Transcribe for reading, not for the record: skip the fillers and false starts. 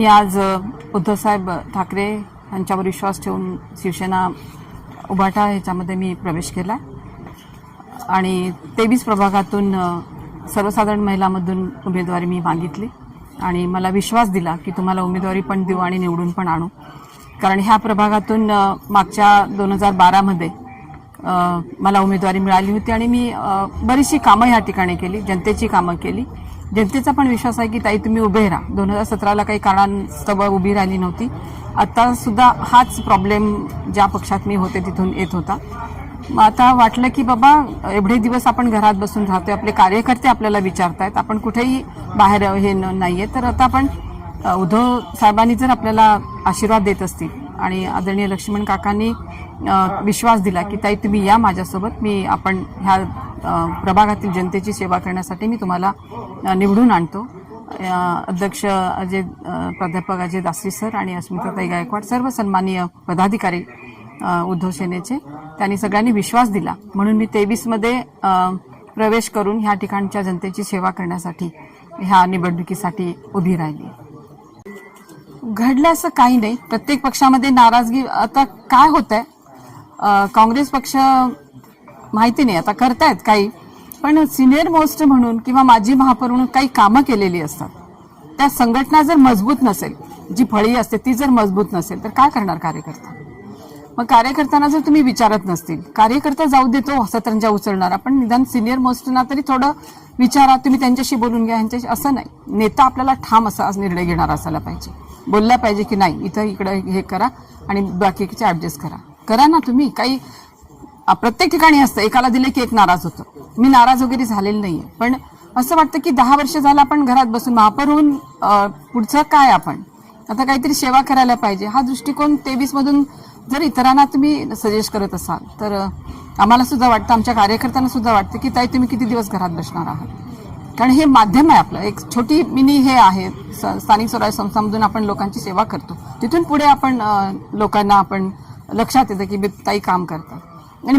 मी आज उद्धवसाहेब ठाकरे यांच्यावर विश्वास ठेवून शिवसेना उभाटा ह्याच्यामध्ये मी प्रवेश केला आणि 23 प्रभागातून सर्वसाधारण महिलामधून उमेदवारी मी मागितली आणि मला विश्वास दिला की तुम्हाला उमेदवारी पण देऊ आणि निवडून पण आणू. कारण ह्या प्रभागातून मागच्या 2012 मध्ये मला उमेदवारी मिळाली होती आणि मी बरीचशी कामं ह्या ठिकाणी केली, जनतेची कामं केली. जनतेचा पण विश्वास आहे की ताई तुम्ही उभे राहा. 2017ला काही कारणास्तव उभी राहिली नव्हती. आता सुद्धा हाच प्रॉब्लेम ज्या पक्षात मी होते तिथून येत होता. मग आता वाटलं की बाबा एवढे दिवस आपण घरात बसून राहतोय, आपले कार्यकर्ते आपल्याला विचारतायत, आपण कुठेही बाहेर हे नाहीये, तर आता आपण उद्धव साहेबांनी जर आपल्याला आशीर्वाद देत असतील आणि आदरणीय लक्ष्मण काकांनी विश्वास दिला की ताई तुम्ही या माझ्यासोबत, मी आपण ह्या प्रभागातील जनतेची सेवा करण्यासाठी मी तुम्हाला निवडून आणतो. अध्यक्ष प्राध्यापक अजय दासी सर आणि अस्मिताताई गायकवाड, सर्व सन्माननीय पदाधिकारी उद्धव सेनेचे, त्यांनी सगळ्यांनी विश्वास दिला म्हणून मी 23 मध्ये प्रवेश करून ह्या ठिकाणच्या जनतेची सेवा करण्यासाठी ह्या निवडणुकीसाठी उभी राहिली. घडलं असं काही नाही. प्रत्येक पक्षामध्ये नाराजगी आता काय होतंय, काँग्रेस पक्ष माहिती नाही आता करतायत काही, पण सिनियर मोस्ट म्हणून किंवा माजी महापौर म्हणून काही कामं केलेली असतात. त्या संघटना जर मजबूत नसेल, जी फळी असते ती जर मजबूत नसेल तर काय करणार कार्यकर्ता? मग कार्यकर्त्यांना जर तुम्ही विचारत नसतील, कार्यकर्ता जाऊ देतो सतरंजा उचलणार, आपण निदान सिनियर मोस्टना तरी थोडं विचारा, तुम्ही त्यांच्याशी बोलून घ्या, यांच्याशी. असं नाही. नेता आपल्याला ठाम असा निर्णय घेणार असायला पाहिजे, बोलला पाहिजे की नाही इथं इकडे हे करा आणि बाकीचे ऍडजस्ट करा ना तुम्ही. काही प्रत्येक ठिकाणी असतं, एकाला दिले की एक नाराज होतो. मी नाराज वगैरे झालेली नाहीये, पण असं वाटतं की 10 वर्ष झालं आपण घरात बसून महापौर होऊन पुढचं काय, आपण आता काहीतरी सेवा करायला पाहिजे. हा दृष्टिकोन 23 मधून जर इतरांना तुम्ही सजेस्ट करत असाल तर आम्हाला सुद्धा वाटतं, आमच्या कार्यकर्त्यांना सुद्धा वाटतं की ताई तुम्ही किती दिवस घरात बसणार आहात. कारण हे माध्यम आहे आपलं, एक छोटी मिनी हे आहे, स्थानिक स्वराज्य संस्थांमधून आपण लोकांची सेवा करतो, तिथून पुढे आपण लोकांना आपण लक्षात येतं की ताई काम करतात. आणि